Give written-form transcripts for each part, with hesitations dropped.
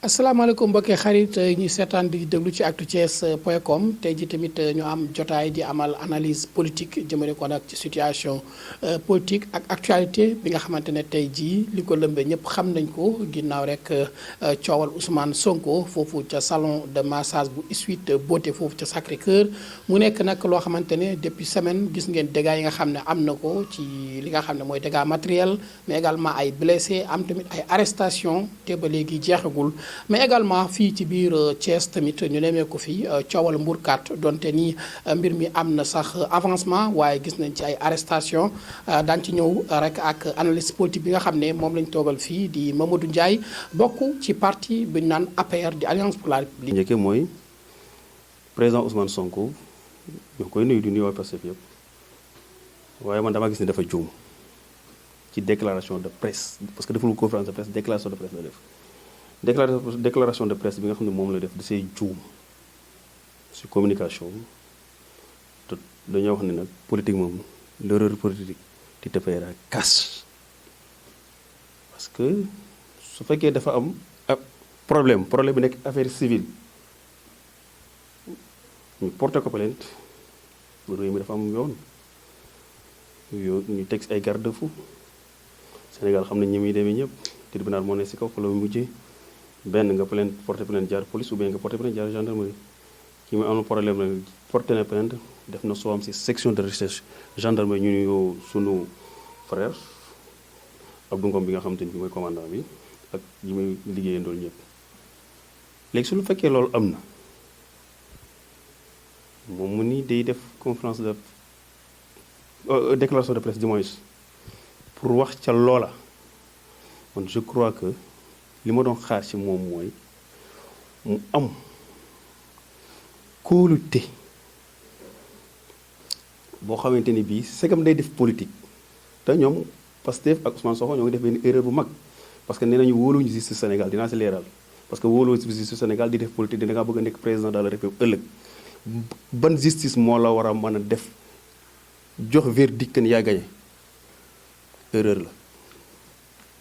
asalaamaaleykum mbokki xarit ñi seetaan di déglu ci actuthies.com tey ji tamit ñu am jotaay di amal analyse politique jëmale ko nag ci situation politique ak actualité bi nga xamante ne tey jii li ko lëmbee ñëpp xam nañ ko ginnaaw rek coowal Ousmane Sonko foofu ca salon de massage bu Sweet Beauté foofu ca Sacré-Cœur mu nekk nag loo xamante ne depuis semaine gis ngeen dégâts yi nga xam ne am na ko ci li nga xam ne mooy dégâts matériels mais également ay blessés am tamit ay arrestations te ba léegi jeexagul. mais également fii ci biir Thiès tamit ñu nemee ko fi coowal mburkat donte ni mbir mi am na sax avancement waaye gis nañ ci ay arrestation daan ci ñëw rek ak analyste politique bi nga xam ne moom lañ toogal fii di Mamadou Ndiaye bokk ci parti bi ñu naan APR di Alliance pour la République. njëkkee mooy président Ousmane Sonko ñu koy nuyu di nuyoo Pastef yëpp waaye man dama gis ne dafa juum ci déclaration de presse parce que deful conférence de presse déclaration de presse la def. déclaration de presse bi nga xam ne moom la def da say juum ci communication te dañoo wax ne nag politique moom l'erreur politique tu te paieras cash parce que su fekkee dafa am ab problème bi nekk affaire civile ñu porté ko plainte réew mi dafa am yoon ñu teg ay garde-fou Sénégal xam nañ ñi muy demee ñëpp tribunal moo ne ci kaw fa la mujjee benn nga porté plainte jaar police ou bien nga porté plainte jaar gendarmerie ki mu am problème nag porté na plainte def na soo am ci section de recherche gendarmerie ñu nuyoo sunu frère Abdou Ngom bi nga xamante ni bi mooy commandant bi ak ñi muy liggéeyandool ñëpp léegi su lu fekkee loolu am na moom mu ni day def conférence de déclaration de presse du moins pour wax ca loola man je crois que li ma doon xaar ci moom mooy mu am kóolute boo xamante ni bii segam day def politique te ñoom Pastef ak Ousmane Sonko ñoo ngi def benn erreur bu mag parce que nee nañu wóoluñu justice Sénégal dinaa ci leeral parce que wóoloo justice Sénégal di def politique dina nga bëgg a nekk président de la République ëllëg ban justice moo la war a mën a def jox verdict que ni yaa gagné erreur la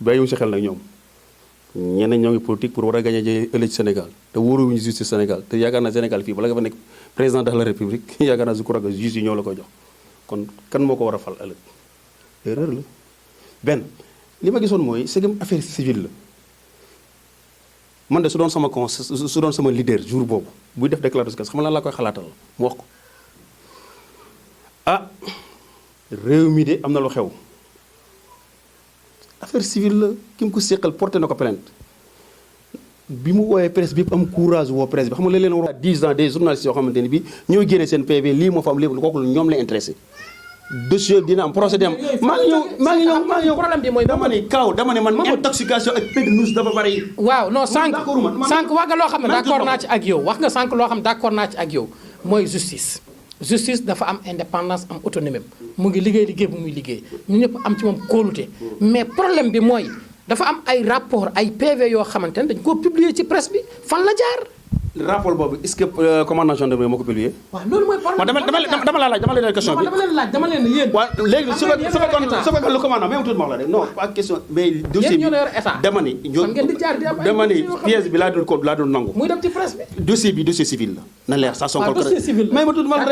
bàyyiwuñu ci xel nag ñoom. ñeneen ñoo ngi politique pour war a gagné jëye ëllëg Sénégal te wóoruwuñu justice Sénégal te yaakaar naa Sénégal fii bala nga fa nekk président de la République yaakaar naa je crois que juge yi ñoo la ko jox kon kan moo ko war a fal ëllëg erreur la benn li ma gisoon mooy c'est que affaire civile la man de su doon sama leader jour boobu buy def déclaration xam nga lan laa koy xalaatal mu wax ko ah réew mi de am na lu xew affaire civile la ki mu ko séqal porté na ko plainte bi mu woowee presse bi am courage woo presse bi xam nga leen war a 10 ans des journalistes yoo xamante ne bi ñoo génne seen PV lii moo fa am lépp kooku ñoom lay intéressé dossier dina am procédé am maa ngi ñëw problème bi mooy dama ne man intoxication ak fake news dafa bari waaw non sànq wax nga loo xam ne d'accord naa ci ak yow wax nga sànq loo xam ne d'accord naa ci ak yow mooy justice dafa am indépendance am autonomie mu ngi liggéey bu muy liggéey ñu ñëpp am ci moom kóolute mais problème bi mooy dafa am ay rapport ay PV yoo xamante ne dañ koo publier ci presse bi fan la jaar. rapport boobu est-ce que commandant gendarmerie moo ko publier. waaw loolu mooy problème dama la laaj question bi. dama leen yéen. waaw léegi su fekkoon le commandant même tuuti ma wax la de non pas question mais dossier bi yéen ñoo yor état. dama ni pièce bi laa dul nangu. muy dem ci presse bi. dossier civil la. na leer ça son dossier civil la mais ma tuuti ma rek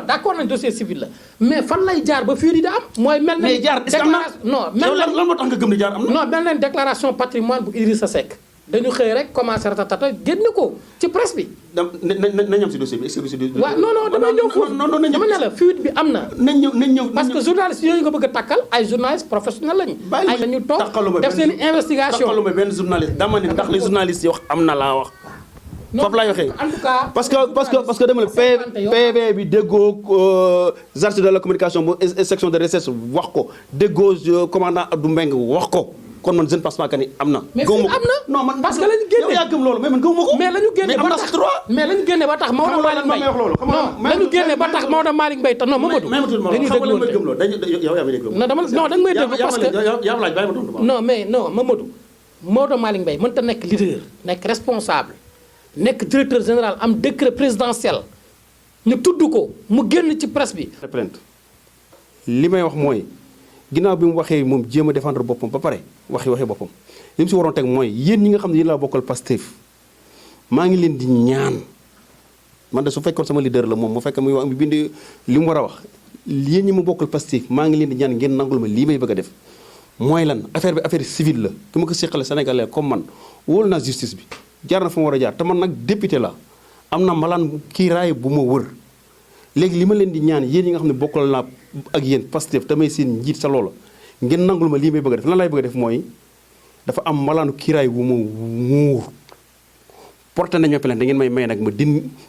d'accord nañ dossier civil la mais fan lay jaar ba fii di da am. mooy mel na mais jaar est-ce que am na non mel na lan moo tax nga gëm ni jaar am na. non mel na déclaration patrimoine bu Idrissa Seck dañu xëy rek commencé ratatata génne ko ci presse bi. nañ ñam si dossier bi est-ce que dossier bi. waaw non damay ñëw foofu dama ne la fuite bi am na. nañ ñëw parce que journaliste yooyu nga bëgg a takkal ay journaliste professionnel lañu. ay dañu toog def seen investigation. takkaluma benn journaliste dama ne ndax li journaliste yi wax am na laa wax. foofu laa waxee en tout cas parce que dama ne PV bi déggoo chargé de la communication bu section de recherche wax ko déggoo commandant Abdou Mbengue wax ko kon man je ne pense pas que ni am na. mais gëwuma am na non man parce que lañu génne yow yaa gëm loolu mais man gëwuma ko. mais lañu génne ba tax mais lañu génne ba tax Maodo Malick Mbaye non lañu génne ba tax Maodo Malick Mbaye te non Mamadou dañuy déglu yow yaa may déglu non dama non da nga may déglu parce que yaa laaj bàyyi ma tontu non mais non Mamadou Maodo Malick Mbaye mënta nekk leader nekk responsable nekk directeur général am décret présidentiel ñu tudd ko mu génn ci presse bi. plainte li may wax mooy ginnaaw bi mu waxee moom jéem a défendre boppam ba pare waxi boppam li mu si waroon teg mooy yéen ñi nga xam ne yéen laa bokkal Pastef maa ngi leen di ñaan man de su fekkoon sama leader la moom mu fekk muy wax bind li mu war a wax yéen ñi mu bokkal Pastef maa ngi leen di ñaan ngeen nangul ma lii may bëgg a def mooy lan affaire bi affaire civile la ki ma ko seqale sénégalais comme man wóolu naa justice bi jaar na fa mu war a jaar te man nag député la am na malaan kiiraay bu ma wër léegi li ma leen di ñaan yéen ñi nga xam ne bokkal naa ak yéen Pastef tamay seen njiit sa loola ngeen nangul ma lii may bëgg a def lan laay bëgg a def mooy dafa am malaanu kiiraay bu ma muur porté nañ ma plainte da ngeen may may nag ma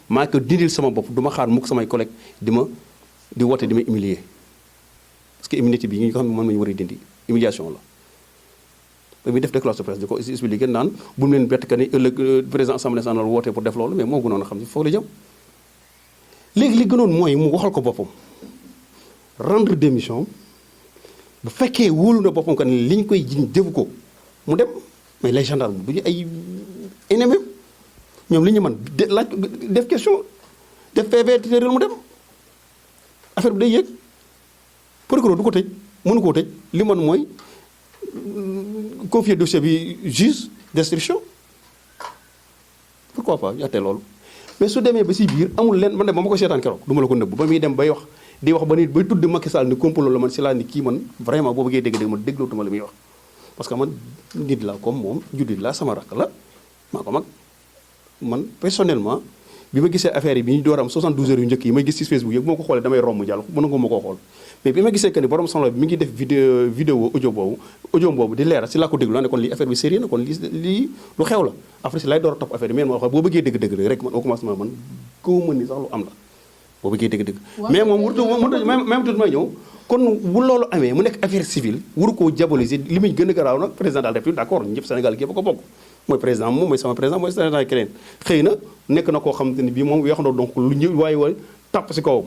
maa ko dindil sama bopp du ma xaar mukk samay collègue di woote di ma humilier parce que immunité bi ñi nga xam ne mën nañu war a dindi humiliation la ba muy def déclaration de presse di ko expliqué naan bu mu leen bett que ni ëllëg président assemblée nationale woote pour def loolu mais moo gënoon a xam ne foofu la jëm léegi li gënoon mooy mu waxal ko boppam rendre démission bu fekkee wóolu na boppam que ni li ñu koy jiñ defu ko mu dem mais les gendarmes du ñu ay ennemis ñoom li ñu mën laaj def question def PV tëral mu dem affaire bi day yéeg procureur du ko tëj mënu koo tëj li man mooy confier dossier bi juge d'instruction pourquoi pas yaatee loolu mais su demee ba si biir amul leen man de ba ma ko seetaan keroog du ma la ko nëbb ba muy dem bay wax di wax ba nit bay tudd Macky Sall ni complot la man si laa ni kii man vraiment boo bëggee dégg-dégg man déglootuma li muy wax parce que man nit laa comme moom juddit laa sama rakk la maa ko mag man personnellement bi ma gisee affaire yi bi ñu door am 72 heures yu njëkk yi may gis ci Facebook yëpp moo ko xoolee damay romb jàll mën nga ma koo xool mais bi ma gisee que ni borom sonlo bi mi ngi def vidéo audio boobu di leeral si laa ko déglu la ne kon lii affaire bi sérieux na kon lii lu xew la après si lay door a topp affaire yi mais ma wax boo bëggee dëgg-dëgg rek man au commencement man ko mën ni sax lu am la boo bëggee dëgg-dëgg mais moom même tout may ñëw kon bu loolu amee mu nekk affaire civile waru koo diaboliser li muy gën a garaaw nag président de la République d'accord ñëpp Sénégal gépp ko bokk mooy président moom mooy sama président mooy président keneen xëy na nekk na koo xamante ni bii moom weex na donc lu ñëw waaye tàpp si kawam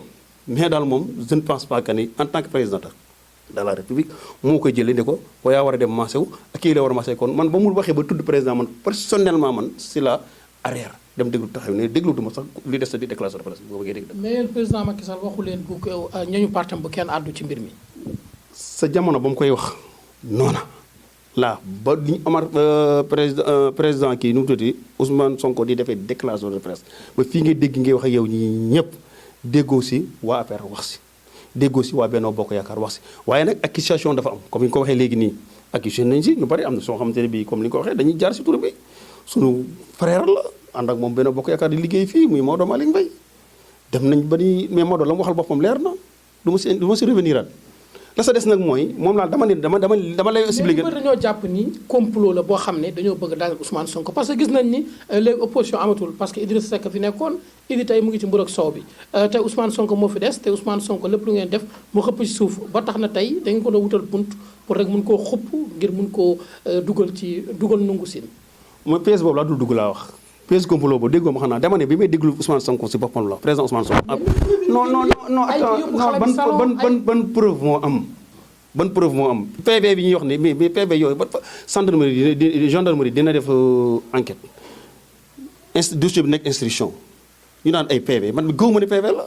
mais daal moom je ne pense pas que ni en tant que président de la République moo koy jëlee ne ko wa yaa war a dem marché wu ak kii la war a marché kon man ba mu waxee ba tudd président man personnellement man si la arrière dem déglu taxaw ne dégluwutuma sax li des di déclaration de presse boo bëggee dégg. mais président Macky Sall waxu leen bu ko ñooñu partam bu kenn àddu ci mbir mi. sa jamono ba mu koy wax noona là ba li ñu Omar président kii nu mu tuddati Ousmane Sonko di defee déclaration de presse ba fii ngay dégg ngay wax ak yow ñii ñëpp déggoo si waa APR wax si déggoo si waa Benno Bokk Yaakaar wax si waaye nag accusation dafa am comme ni ñu ko waxee léegi nii accusé nañ si ñu bari am na soo xamante ne bii comme ni ñu ko waxee dañuy jaar si tur bi sunu frère la ànd ak moom Benno Bokk Yaakaar di liggéey fii muy Maodo Malick Mbaye dem nañ ba ni mais Maodo la mu waxal boppam leer na du ma si revenir at la sa des nag mooy moom laa dama lay expliquer. mais dañoo jàpp ni complot la boo xam ne dañoo bëgg daaneel Ousmane Sonko parce que gis nañ ni léegi opposition amatul parce que Idrissa Seck fi nekkoon Idi tey mu ngi ci mbir ak soow bi te Ousmane Sonko moo fi des te Ousmane Sonko lépp lu ngeen def mu xëpp ci suuf ba tax na tey da ngeen ko doon wutal bunt pour rek mun koo xupp ngir mun koo dugal nungu siin. mooy pièce boobu laa dul dugg laa wax. pièce complot boobu déggoo ma xam naa dama ne bi may déglu Ousmane Sonko si boppam la président Ousmane Sonko. non attends ban preuve moo am. ban preuve moo am PV bi ñuy wax ne mais PV yooyu ba gendarmerie dina def enquête dossier bi nekk instruction ñu naan ay PV man gëw ma ne PV la.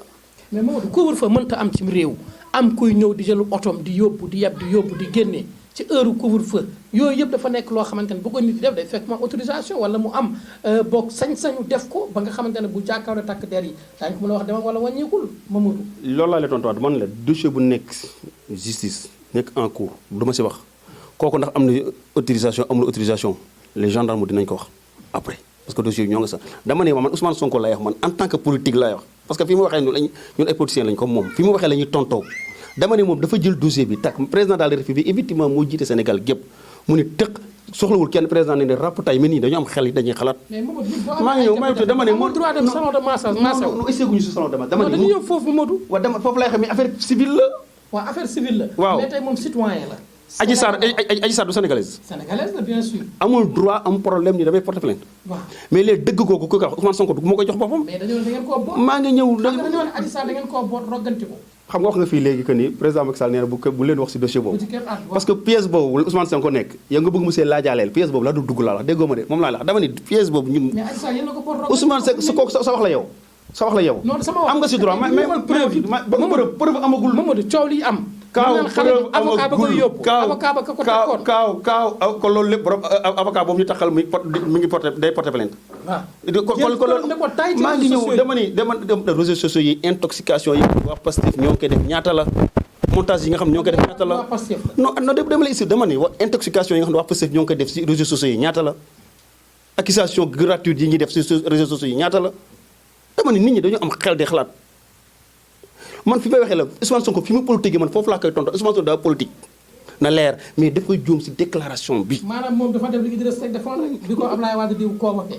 mais Maodo couvre-feu mënta am ci réew am kuy ñëw di jël otoom di yóbbu di yeb di yóbbu di génne ci heure couvre-feu yooyu yëpp dafa nekk loo xamante ne bu ko nit def day fekk mu am autorisation wala mu am boog sañ-sañu def ko ba nga xamante ne bu jàkkaarloo takk der yi daañu ko mën a wax demal wala wàññeekul Mamadou. loolu laa lay tontuwaat man la dossier bu nekk justice nekk en cours du ma si wax kooku ndax am na autorisation amul autorisation les gendarmes dinañ ko wax après parce que dossier ñoo nga sax dama ne man Ousmane Sonko laay wax man en tant que politique laay wax parce que fi mu waxee ñun ay politiciens lañ comme moom fi mu waxee la ñuy tontoo dama ne moom dafa jël dossier bi takk président de la République effectivement moo jiite Sénégal gépp mu ni tëq soxlawul kenn président ne ne rappataay mais nii dañu am xel yi dañuy xalaat. maa ngi ñëw maa ngi dama ne moo droit dem salon de massage non essayé guñu si salon de massage dama ne dañu ñëw foofu Mamadou waaw dama foofu laay xam ne affaire civile la waaw affaire civile la waaw mais tey moom citoyen la Adji Sarr du sénégalaise. sénégalaise la bien sûr. amul droit am problème ni damay porter plainte. waaw mais les dëgg googu ku ko wax Ousmane Sonko du ma koy jox boppam. mais dañoo da ngeen koo boot. maa ngi ñëw xam nga dañoo ne Adji Sarr da ngeen koo boot rogganti ko. xam nga wax nga fii léegi que ni président Macky Sall nee na bu leen wax ci dossier boobu. parce que pièce boobu Ousmane Sonko nekk yow nga bëgg mu see laajaaleel pièce boobu laa du dugg laa wax déggoo ma de moom laa la wax dama ni pièce boobu ñun. mais Adji Sarr yéen a ko boot rogganti Ousmane Seck sa wax la yow. sa wax la yow. non sama wax am nga ci droit mais preuve amagul. Mamadou coow li am. kaaw avocat ba koy yóbbu avocat ba ko takkoon kaaw ko loolu lépp borom avocat boobu ñu taxal mi ngi porté day porté plainte. waaw ko loolu maa ngi ñëw dama réseaux sociaux yi intoxication yi wax Pastef ñoo ngi koy def ñaata la montage yi nga xam ne ñoo ngi koy def ñaata la non dama lay dama ni wax intoxication yi nga xam ne wax Pastef ñoo ngi koy def ci réseaux sociaux yi ñaata la accusation gratuite yi ñuy def ci réseaux sociaux yi ñaata la dama ni nit ñi dañu am xel di xalaat man fi may waxee la Ousmane Sonko fi mu politique man foofu laa koy tontu Ousmane Sonko daa politique na leer mais daf koy juum ci déclaration bi. maanaam moom dafa def li Idrissa Seck defoon rek bi ko Ablaye Wade di convoqué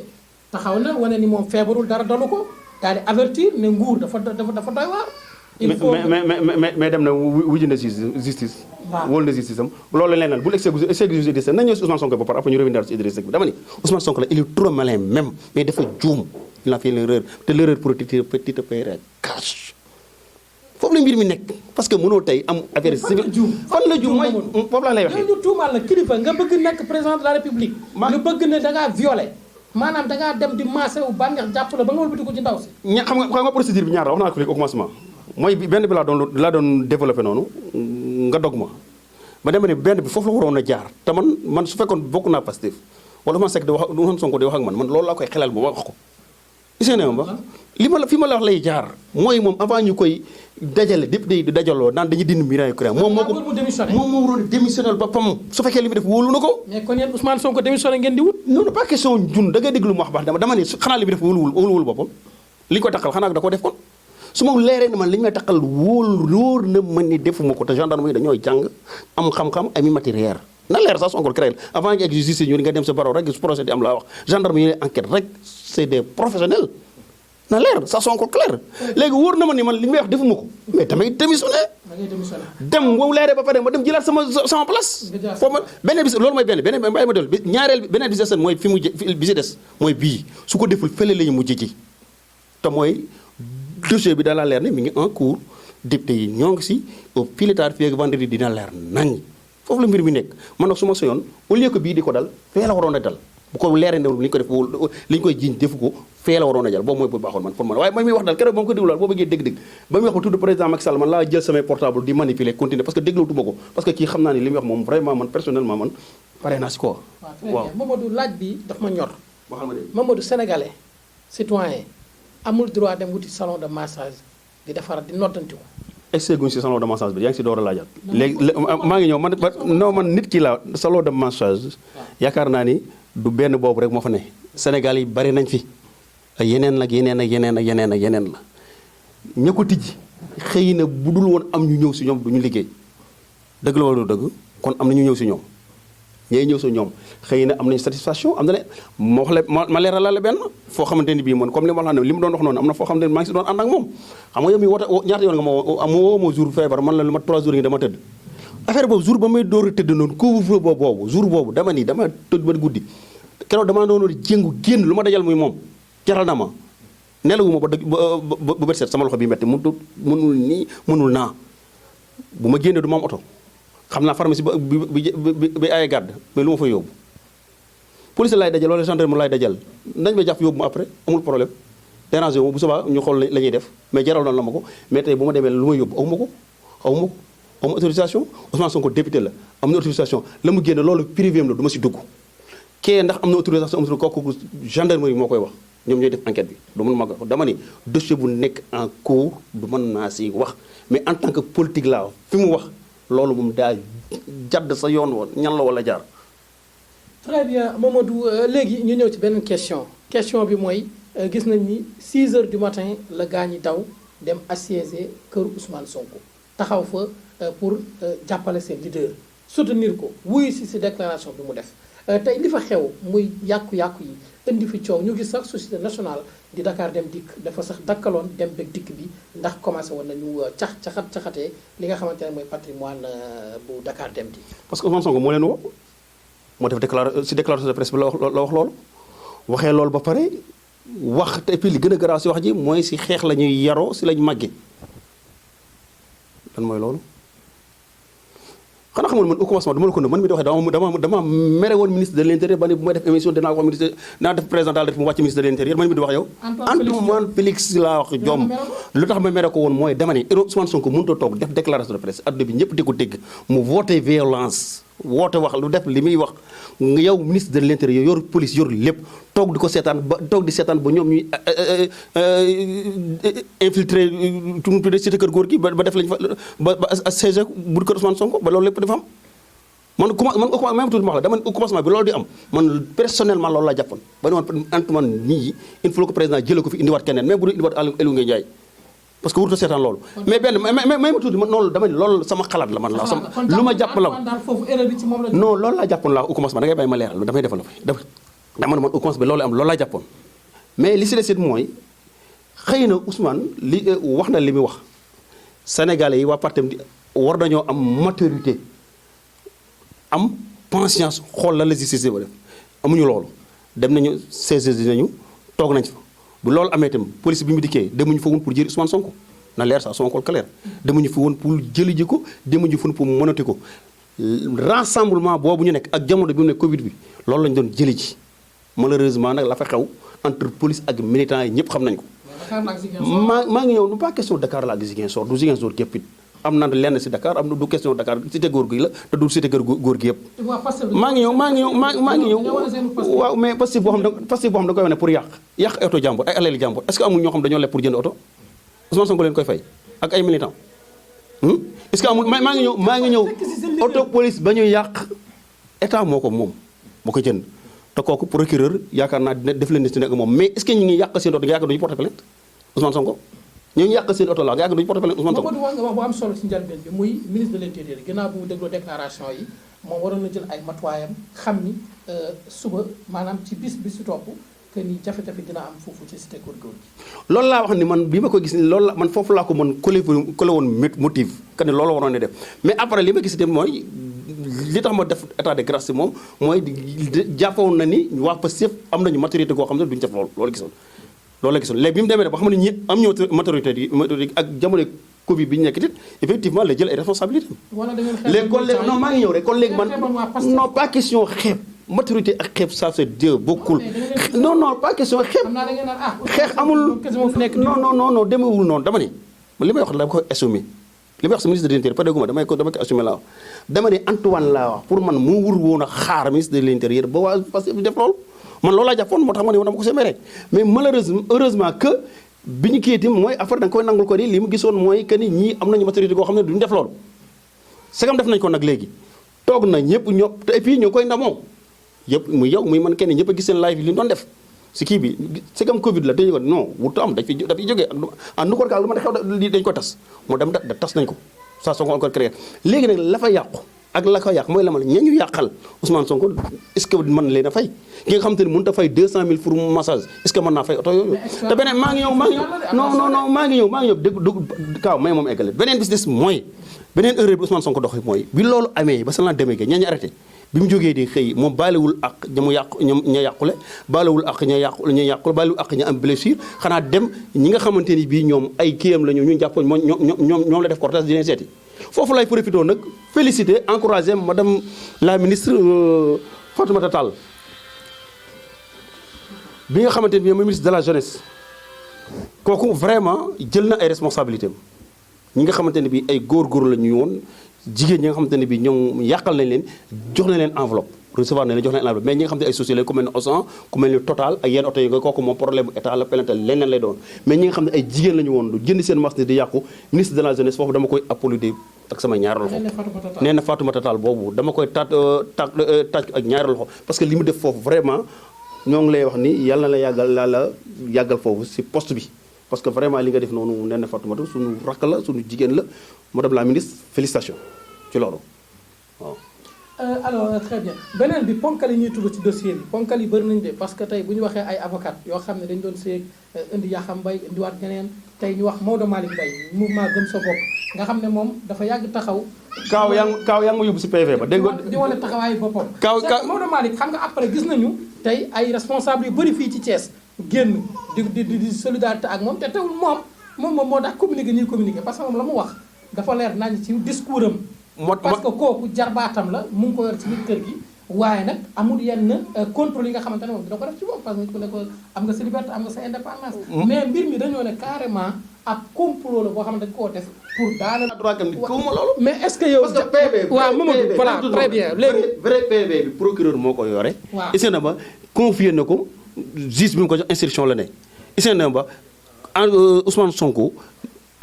taxaw na wane ni moom feebarul dara dalu ko daal di avertir ne nguur dafa doy waar. il faut mais dem na wuji na justice. waaw wóolu na justice am loolu leneen bul exécuter justice nañ ñëw ci Ousmane Sonko ba pare après ñu revenir ci Idrissa Seck bi dama ni Ousmane Sonko la il est trop malin même mais dafa juum il a fait l'erreur te l'erreur politique te paierait cash. foofu la mbir mi nekk parce que mënoo tey am affaire civile fan la juum mooy foofu laa lay waxee. ñu tuumaal la kilifa nga bëgg nekk président de la république. nga bëgg ne da ngaa violé maanaam da ngaa dem di maase wu bànneex jàpp la ba nga wëlbati ko ci ndaw si. xam nga procédure bi ñaar wax naa ko léegi au commencement mooy benn bi laa doon développé noonu nga dog ma dem ne benn bi foofu la waroon a jaar te man su fekkoon bokk naa Pastef wala Ousmane Seck di wax Ousmane Sonko di wax ak man loolu laa koy xelal bu ma wax ko. gis nga ba fi ma la wax lay jaar mooy moom avant ñu koy dajale député yi di dajaloo naan dañuy dindi miraille Ukraine moom moo waroon a démissionné boppam su fekkee li mu def wóolu na ko. mais kon yéen Ousmane Sonko démissionné ngeen di wut. non pas question jun da ngay déglu mu wax baax dama ne xanaa li mu def wóoluwul boppam li ñu ko takkal xanaa da ko def kon su ma leeree ne man li ñu may takkal wóor na man ni defuma ko te gendarme yi dañoo jàng am xam-xam ami matériel na leer ça Sonko créé avant nga egg justice ñu nga dem sa baro rek su procès di am laa wax gendarme yi enquête rek c'est des professionnels na leer ça Sonko clair léegi wóor na ma ni man li may wax defuma ko mais damay démissionné dem wow leeree ba pare ma dem jëlaat sama place foofu ma beneen bi loolu mooy beneen bàyyi ma del ñaareel beneen bi des mooy bi si des mooy bii su ko deful fële la ñu mujj ji te mooy dossier bi da la leer ne mi ngi en cours député yi ñoo ngi si au plus tard fii ak vendredi dina leer nañ foofu la mbir mi nekk man nag su ma soyoon au lieu que bii di ko dal fee la waroon a dal bu ko leeree ne li ñu ko def li ñu koy jiiñ defu ko fee la waroon a jël boobu mooy bu baaxoon man pour man waaye man miy wax daal keroog ba ma ko déglu boo bëggee dégg-dégg ba muy wax ba tudd président Macky Sall man laa jël samay portable di manipuler continuer parce que déglootuma ko parce que kii xam naa ni li muy wax moom vraiment man personnellement man pare naa si quoi. waaw Mamadou laaj bi daf ma ñor. Mamadou sénégalais citoyen amul droit dem wuti salon de massage di defar di noddanti ko. est-ce que si salon de massage bi yaa ngi si door a laajaat. léegi maa ngi ñëw man nit ki la salon de massage. yaakaar naa ni du benn boobu rek moo fa ne. Sénégal yi bari nañ fi yeneen ak yeneen la ña ko tijji xëy na bu dul woon am ñu ñëw si ñoom du ñu liggéey dëgg la wala dëgg kon am na ñu ñëw si ñoom ñooy ñëw si ñoom xëy na am nañu satisfaction am na ne ma leeral la benn foo xamante ni bii man comme li ma la wax ne li mu doon wax noonu am na foo xamante ni maa ngi si doon ànd ak moom xam nga yow mi woote ñaata yoon nga ma woo ma jour feebar man la lu ma 3 jours yi dama tëdd affaire boobu jour ba may door a tëdd noonu couvre-feu boobu jour boobu dama tëdd ba guddi keroog dama doon jéngu génn lu ma dajal muy moom jaral na ma nelawuma ba bët set sama loxo bi metti mënul nii mënul naa bu ma génnee du ma am oto xam naa pharmacie bi ay garde mais lu ma fa yóbbu police laay dajal wala gendarme laay dajal nañ ma jàpp yóbbu ma après amul problème dérangé wu bu subaa ñu xool la ñuy def mais jaral na la ma ko mais tey bu ma demee lu ma yóbbu aw ma autorisation Ousmane Sonko député la am na autorisation la mu génne loolu privé am la du ma si dugg kee ndax am na autorisation am na kooku gendarmerie moo koy wax ñoom ñooy def enquête bi du mën ma ko dama ni dossier bu nekk en cours du mën naa si wax mais en tant que politique laa fi mu wax loolu moom daa jadd sa yoon woon ñan la wala jaar. très bien Mamadou léegi ñu ñëw ci benn question bi mooy gis nañ ni 6 heures du matin la gaa ñi daw dem assiéger kër Ousmane Sonko taxaw fa pour jàppale seen leader soutenir ko wuyu si déclaration bi mu def tey li fa xew muy yàqu-yàqu yi indi fi coow ñu gis sax société nationale di Dakar Dem Dikk dafa sax dakkaloon dem beeg dikk bi ndax commencé woon nañu caxatee li nga xamante ne mooy patrimoine bu Dakar Dem Dikk. parce que Ousmane Sonko moo leen woo moo def déclaration de presse bi la wax loolu waxee loolu ba pare wax te puis li gën a garaaw si wax ji mooy si xeex la ñuy yaroo si lañ màggee lan mooy loolu. xanaa xamul man au commencement dama la ko ne man mi di waxee dama mere woon ministre de l'intérieur ba ne bu may def émission dinaa ko wax ministre dinaa def président daal def mu wàcc ministre de l'intérieur man mi di wax yow Antoine Félix laa wax jom lu tax ma mere ko woon mooy dama ne Ousmane Sonko mënut a toog def déclaration de presse adduna bi ñëpp di ko dégg mu woote violence woote wax lu def li muy wax nga yow ministre de l'intérieur yor police yor lépp toog di ko seetaan ba toog di seetaan ba ñoom ñuy infiltré tumu tudde cité kër góor gi ba def lañ fa ba siège bu kër Ousmane Sonko ba loolu lépp dafa am man même tuuti ma wax la dama ne au commencement bi loolu di am man personnellement loolu laa jàppoon ba ne woon Antoine nii il faut que président jëlee ko fi indiwaat keneen même bu dul indiwaat Aliou Ngouille Ndiaye parce que wurtu seetaan loolu mais benn ma tuuti man noonu dama ne loolu sama xalaat la man la sama lu ma jàpp la non loolu laa jàppoon laa au commencement da ngay bàyyi ma leeral damay développé dama ne man au commencement bi loolu am loolu laa jàppoon mais li si des it mooy xëy na Ousmane li wax na li muy wax Sénégalais yi waa partem di war nañoo am maturité am conscience xool la justice ba def amuñu loolu dem nañu CGD nañu toog nañ fa bu loolu amee itam police bi mu dikkee demuñu fa woon pour jëli Ousmane Sonko na leer sax Sonko clair demuñu fa woon pour jëli ji ko demuñu fa woon pour mënati ko rassemblement boobu ñu nekk ak jamono bi mu nekk Covid bi loolu lañ doon jëli ji malheureusement nag la fa xew entre police ak militants yi ñëpp xam nañ ko. maa ngi ñëw nu pas question Dakar la ak Ziguinchor du Ziguinchor képp it am na lenn si Dakar am na du question Dakar cité góor gi la te du cité góor gi yëpp. maa ngi ñëw waaw mais parce que boo xam da koy wane pour yàq oto jàmbur ay alal jàmbur est-ce que amul ñoo xam dañoo leb pour jënd oto Ousmane Sonko leen koy fay ak ay militants est-ce que amul maa ngi ñëw auto police ba ñuy yàq état moo ko moom moo ko jënd te kooku procureur yaakaar naa dina def leen ak moom mais est-ce que ñu ngi yàq seen oto nga yaakaar duñu porter plainte Ousmane Sonko ñu ngi yàq seen oto la nga yaakaar duñu porter plainte Ousmane Sonko. wax nga wax bu am solo ci njëlbeen bi muy ministre de l'intérieur ginnaaw bu mu dégloo déclaration yi moom waroon na jël ay matuwaayam xam ni suba maanaam ci bis bi su topp que ni jafe-jafe dina am foofu ci cité góor gi. loolu laa wax ni man bi ma ko gis ni loolu la man foofu laa ko mën collé woon motif que ne loolu waroon ne def mais après li ma gis itam mooy li tax ma def état de grâce si moom mooy jàppoon na ni waa Pastef am nañu maturité koo xam ne duñu def loolu gisoon loolu la gisoon léegi bi mu demee ba xam ne ñi am ñëw maturité yi ak jamono Covid bi ñu nekk it effectivement la jël ay responsabilités léegi kon léegi non maa ngi ñëw rek kon léegi man non pas question xeeb maturité ak xeeb ça c'est deux bokkul non pas question xeeb xeex amul non demewul noonu dama ni li may wax la ko assumé li may wax si ministre de l'intérieur pas dégguma dama ko assumé laa wax dama ne Antoine laa wax pour man moo wur woon a xaar ministre de l'intérieur ba waa parce que def loolu man loolu laa jàppoon moo tax ma ne dama ko semé rek mais malheureusement heureusement que bi ñu kii itam mooy affaire da nga koy nangul ko ni li mu gisoon mooy que ni ñii am nañu maturité koo xam ne duñu def loolu segam def nañ ko nag léegi toog na ñëpp et puis ñoo koy ndamoo yëpp muy yow muy man kenn ñëpp a gis seen live yi li ñu doon def si kii bi segam Covid la dañu ko non wurtu am dafay jógee ak nu ko kaal lu ma xew dañ ko tas moo dem da tas nañ ko ça Sonko encore créé léegi nag la fa yàqu ak la ko yàq mooy la ma ña ñu yàqal Ousmane Sonko est-ce que mën leen a fay ki nga xam te ne mënut a fay 200000 pour massage est-ce que mën naa fay oto yooyu te beneen maa ngi ñëw dégg kaaw may moom eggale beneen bis des mooy beneen erreur bi Ousmane Sonko dox mooy bi loolu amee ba sa lan demee ña ñu arrêté bi mu jógee di xëy moom baalewul ak ña mu yàqu ña yàqule baalewul ak ña yàqule baalewul ak ña am blessure xanaa dem ñi nga xamante ni bii ñoom ay kiyam la ñu jàppoon ñoom la def cortège di leen seeti foofu lay profité nag féliciter encourager madame la ministre Fatoumata Tall bi nga xamante ni mooy ministre de la jeunesse kooku vraiment jël na ay responsabilités ñi nga xamante ne bii ay góor la ñu woon jigéen ñi nga xamante ne bii ñoom yàqal nañ leen jox nañ leen enveloppe recevoir nañ leen jox nañ enveloppe mais ñi nga xamante ne ay sociétés ku mel ne Auchan ku mel ne Total ak yenn oto yi nga kooku moom problème bu état la pelante leneen lay doon mais ñi nga xam ne ay jigéen la ñu woon du jënd seen marché di yàqu ministre de la jeunesse foofu dama koy applaudir ak sama ñaari loxo nee na Fatoumata Tall boobu dama koy taaj ak ñaari loxo parce que li mu def foofu vraiment ñoo ngi lay wax ni yàlla na la yàggal foofu si poste bi parce que vraiment li nga def noonu nee na Fatoumata suñu rakk la suñu jigéen la madame la ministre félicitations ci loolu waaw. alors très bien beneen bi ponkal yi ñuy tudd ci dossier bi ponkal yi bëri nañu de parce que tey bu ñu waxee ay avocat yoo xam ne dañu doon seeg indi Yaxam Mbaye indiwaat ñeneen tey ñu wax Maodo Malick Mbaye mouvement gëm sa bopp nga xam ne moom dafa yàgg taxaw. kaaw yaa ngi ma yóbbu si PV ba dégg nga di wane taxawaayu boppam. kaaw Maodo Malick xam nga après gis nañu tey ay responsable yu bëri fii ci Thiès génn di solidarité ak moom te teewul moom moo tax communiqué ñuy communiqué parce que moom la mu wax dafa leer nañ ci discours am. parce que kooku jarbaatam la mu ngi ko yor ci biir kër gi waaye nag amul yenn contrôle yi nga xamante ne moom dina ko def ci moom parce que ku ne ko am nga sa liberté am nga sa indépendance. mais mbir mi dañoo ne carrément ab complot la boo xamante dañ koo def pour daanaka. droit kam nit kawuma loolu. mais est-ce que yow. parce que PV waaw Mamadou voilà très bien léegi. vrai PV bi procureur moo ko yore. waaw Hissène Ba confié na ko juge bi mu ko jox instruction la ne Hissène Ba Ousmane Sonko.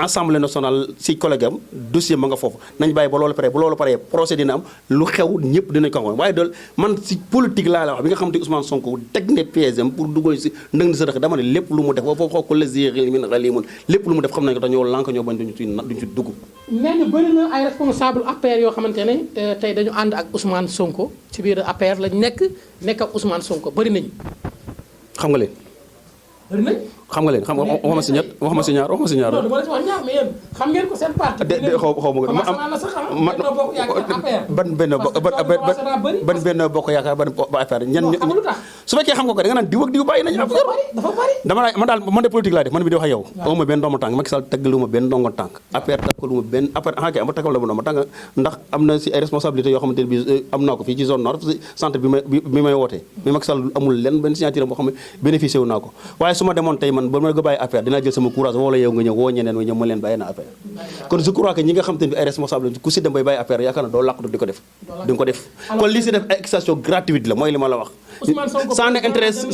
Assemblée nationale si collègue am dossier ma nga foofu nañ bàyyi ba loolu pare bu loolu paree procès dina am lu xew ñëpp dinañ ko xam waaye dool man si politique laa la wax bi nga xam te Ousmane Sonko teg ne PSM pour dugal si ndëng ni sa dëkk dama ne lépp lu mu def ba foofu xaw ko lésir min xalimun lépp lu mu def xam nañ ko dañoo lànk ñoo bañ duñu ci dugg nee na bëri na ay responsable APR yoo xamante ne tey dañu ànd ak Ousmane Sonko ci biir APR lañ nekk ak Ousmane Sonko bëri nañu xam nga leen bëri nañ xam nga leen xam nga wax ma si ñaar non dama la ci wax ñaar mais yéen xam ngeen ko seen parti xaw ma ban benn bokk yaakaar ban affaire ñan su fekkee xam nga ko da nga naan diw ak diw bàyyi nañu affaire dafa bari man daal man de politique laa def man mi di wax ak yow awma benn ndombo tànk Macky Sall taggaluma benn ndongo tànk affaire taggaluma benn affaire kay ama taggal la bu ndombo tànk ndax am na si ay responsabilités yoo xamante ne bi am naa ko fii ci zone nord centre bi may wootee mais Macky Sall amul lenn benn signature boo xam ne bénéficié wu naa ko waaye su ma demoon tey man ba ma nga bàyyi affaire dinaa jël sama courage wala yow nga ñëw woo ñeneen nga ñëw ma leen bàyyi na affaire kon je crois que ñi nga xam te ne bi ay responsable ku si dem bay bàyyi affaire yaakaar na doo làqatu di ko def di nga ko def kon li si def ay accusation gratuite la mooy li ma la wax ça ne intéresse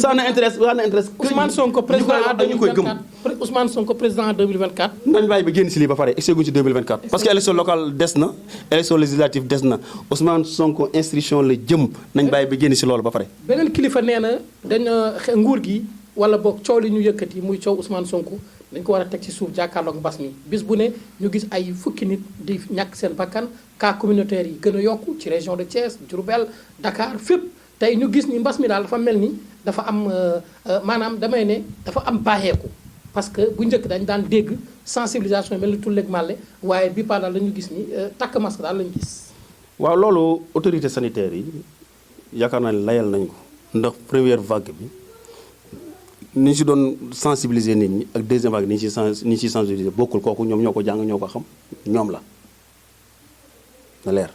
Ousmane Sonko président en 2024 Ousmane Sonko président en 2024 nañ bàyyi ba génn si lii ba pare exeguñ ci 2024 parce que élection locale des na élection législative des na Ousmane Sonko instruction la jëm nañ bàyyi ba génn si loolu ba pare beneen kilifa nee na dañ nguur gi wala boog coow li ñu yëkkati muy coow Ousmane Sonko dañ ko war a teg ci suuf jàkkaarloog mbas mi bis bu ne ñu gis ay fukki nit di ñàkk seen bakkan cas communautaire yi gën a yokku ci région de Thiès Diourbel Dakar fépp tey ñu gis ni mbas mi daal dafa mel ni dafa am maanaam damay ne dafa am baaxeeku parce que bu njëkk dañ daan dégg sensibilisation mel ni tulleeg màlle waaye bi pa daal la ñu gis ni takk masque daal la ñu gis. waaw loolu autorité sanitaire yi yaakaar naa ne layal nañ ko ndax première vague bi ni ñu si doon sensibiliser nit ñi ak deuxième vague ni ñu si sensibiliser bokkul kooku ñoom ñoo ko jàng ñoo ko xam ñoom la na leer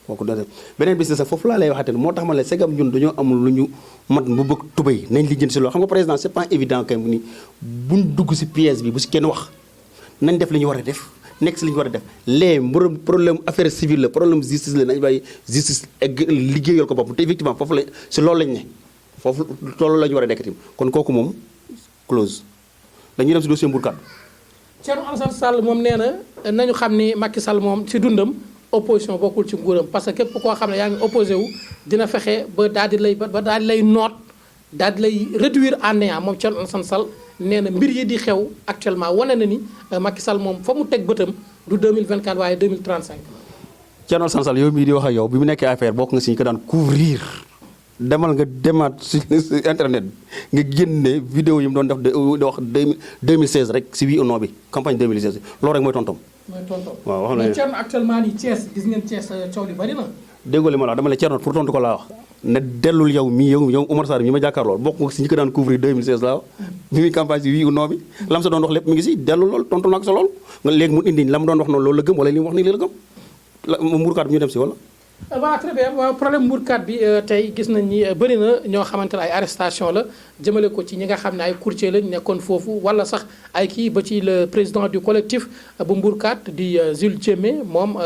kooku da def beneen bis sax foofu laa lay waxate ne moo tax ma la segam ñun dañoo amul lu ñu mat bu bëgg tubéy nañ li jën si loolu xam nga président c'est pas évident que ni buñ dugg si pièce bi bu si kenn wax nañ def li ñu war a def nekk si li ñu war a def les problème affaire civile la problème justice la nañ bàyyi justice liggéeyal ko bopp te effectivement foofu la si loolu lañ ne foofu toolu la ñu war a nekkatim kon kooku moom close dañuy dem si dossier Mbourkat. Thierno Alassane Sall moom nee na nañu xam ni Macky Sall moom si dundam opposition bokkul ci nguuram parce que képp koo xam ne yaa ngi opposé wu dina fexe ba daal di lay noot daal di lay réduire en néant moom Thierno Alassane Sall nee na mbir yi di xew actuellement wane na ni Macky Sall moom fa mu teg bëtam du 2024 waaye 2035. Thierno Alassane Sall yow mii di wax ak yow bi mu nekkee affaire bokk nga si ñu ko daan couvrir. demal nga demaat si internet bi nga génne vidéo yi mu doon def di wax 2016 rek si oui ou non bi campagne 2016 loolu rek mooy tontom. mooy tontom waaw wax mais Thierno actuellement nii Thiès gis ngeen Thiès coow li bari na. déggoo li ma la wax dama la Thierno pour tontu ko laa wax ne dellul yow Oumar Sarr mi ma jàkkaarloo bokk nga si ñi ko daan couvrir 2016 laa wax. bi muy campagne si oui ou non bi. lam sa doon wax lépp mi ngi si dellul loolu tontu naa ko sa loolu nga léegi mu indi la mu doon wax noonu loolu la gëm wala li mu wax nii la gëm la Mbourkat bi ñu dem si wala. waaw très bien waaw problème Mbourkat bi tey gis nañ ni bëri na ñoo xamante ne ay arrestation la jëmale ko ci ñi nga xam ne ay courtier lañ nekkoon foofu wala sax ay kii ba ci le président du collectif bu Mbourkat di Jules Diémé moom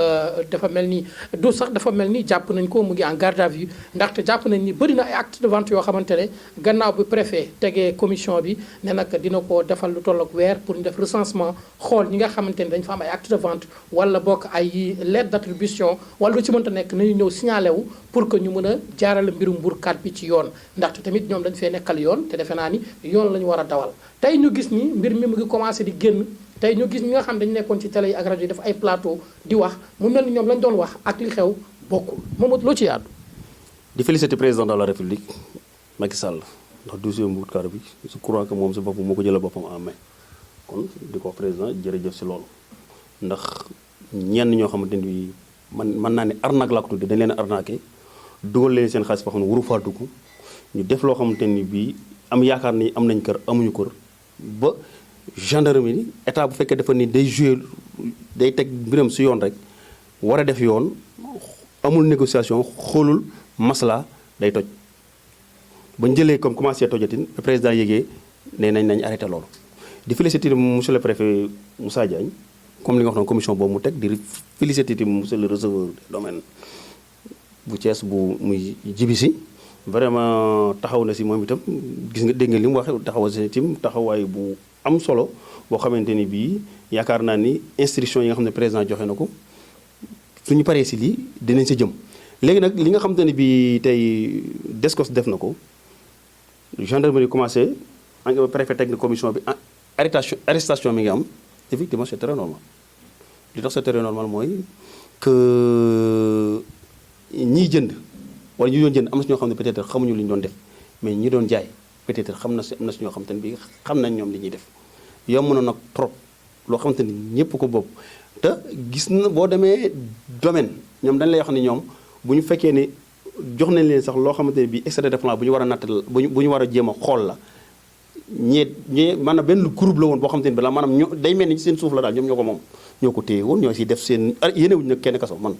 dafa mel ni du sax dafa mel ni jàpp nañ ko mu ngi en garde à vue ndaxte jàpp nañ ni bëri na ay acte de vente yoo xamante ne gannaaw bi préfet tegee commission bi ne nag dina ko defal lu toll ak weer pour ñu def recensement xool ñi nga xamante ne dañ fa am ay acte de vente wala bokk ay lettre d'attribution wala lu ci mënta nekk nañu ñëw signalé wu pour que ñu mën a jaarale mbirum Mbourkat bi ci yoon ndaxte tamit ñoom dañu fee nekkal yoon te defe naa ni yoon la ñu war a dawal tey ñu gis ni mbir mi mu ngi commencé di génn tey ñu gis ñi nga xam dañu nekkoon ci télé yi ak rajo yi def ay plateau di wax mu mel ni ñoom lañ doon wax ak li xew bokkul Mamadou loo ci yaatu. di féliciter président de la république Macky Sall ndax dossier Mbour bi je crois que moom si boppam moo ko jëlee boppam en main kon di ko président jërëjëf si loolu ndax ñenn ñoo xamante ni man naa ne arnaque laa ko tuddee dañ leen a arnaqué dugal leen seen xaalis foo xam ne waru faa dugg ñu def loo xamante ni bii am yaakaar ni am nañ kër amuñu kër ba gendarmerie état bu fekkee dafa ni day jouer day teg mbiram si yoon rek war a def yoon amul négociation xoolul masla day toj bañ jëlee comme commencé tojatin président yégee nee nañ arrêté loolu di féliciter monsieur le préfet Moussa Diagne comme li nga wax noonu commission boobu mu teg di féliciter monsieur le receveur des domaines bu Thiès bu muy jibisi vraiment taxaw na si moom itam gis nga dégg nga li mu waxee taxaw si tim taxawaay bu am solo boo xamante ni bii yaakaar naa ni instruction yi nga xam ne président joxe na ko suñu paree si lii dinañ sa jëm léegi nag li nga xamante ne bii tey DSCOS def na ko gendarmerie commencé préfet teg na commission bi arrestation mi ngi am effectivement c'est très normal li tax c'est très normal mooy que ñiy jënd wala ñu doon jënd am na si ñoo xam ne peut-être xamuñu li ñu doon def mais ñi doon jaay peut-être am na si ñoo xamante ne bii xam nañ ñoom li ñuy def yomb na nag trop loo xamante ni ñëpp ko bopp te gis na boo demee domaine ñoom dañ lay wax ni ñoom bu ñu fekkee ni jox nañ leen sax loo xamante ne bii extrait de plan bu ñu war a nattal bu ñu war a jéem a xool la ñee maanaam benn groupe la woon boo xamante ne bi la maanaam ñoo day mel ni seen suuf la daal ñoom ñoo ko moom ñoo ko téye woon ñoo si def seen yéenewuñu nag kenn kaso man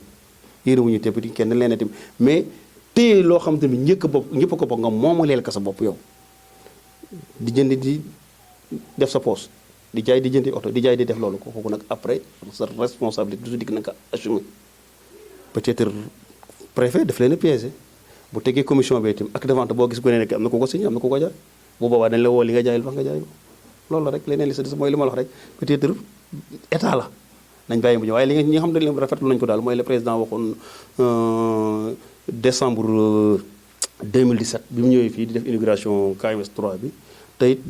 yéenewuñu te petit kenn leen tamit mais téye loo xamante ne bi ñëpp ko bokk nga moomu leel ka sa bopp yow di jënd di def sa poos di jaay di jëndi oto di jaay di def loolu kooku nag après sa responsabilité du dikk na nga assumer peut-être préfet daf leen a piégé bu tegee commission bi itam acte de vente boo gis ko ne nekk am na ku ko signé am na ku ko jaay bu boobaa dañ la woo li nga jaayul wax nga jaay ko loolu la rek leneen li sa des mooy li ma la wax rek peut-être état la nañ bàyyi mu ñëw waaye li nga xam ne leen rafetlu nañu ko daal mooy le président waxoon décembre 2017 bi mu ñëwee fii di def inauguration KMS 3 bi te it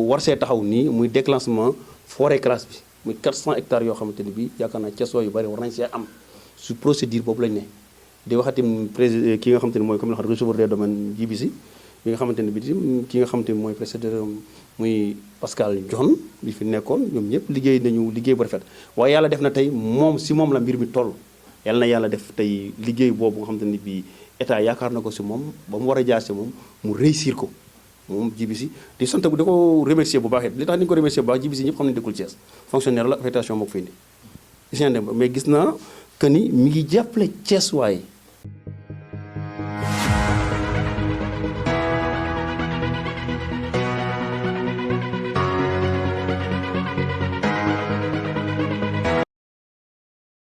war see taxaw nii muy déclenchement forêt classe bi muy 400 hectares yoo xamante ni bii yaakaar naa Thiès yu bari war nañ see am su procédure boobu lañ ne di waxati président ki nga xamante ni mooy comme la xam receveur des domaines JBC bi nga xamante ne bi ki nga xamante ni mooy président muy Pascal John li fi nekkoon ñoom ñëpp liggéey nañu liggéey bu rafet waaye yàlla def na tey moom si moom la mbir mi toll yàlla na yàlla def tey liggéey boobu nga xamante ni bii état yaakaar na ko si moom ba mu war a jaar si moom mu réussir ko moom JBC di sant bu di ko remercier bu baax it li tax ni ko remercier bu baax JBC ñëpp xam ne dëkkul Thiès fonctionnaire la affectation moo ko fi indi mais gis naa que ni mi ngi jàppale Thiès waaye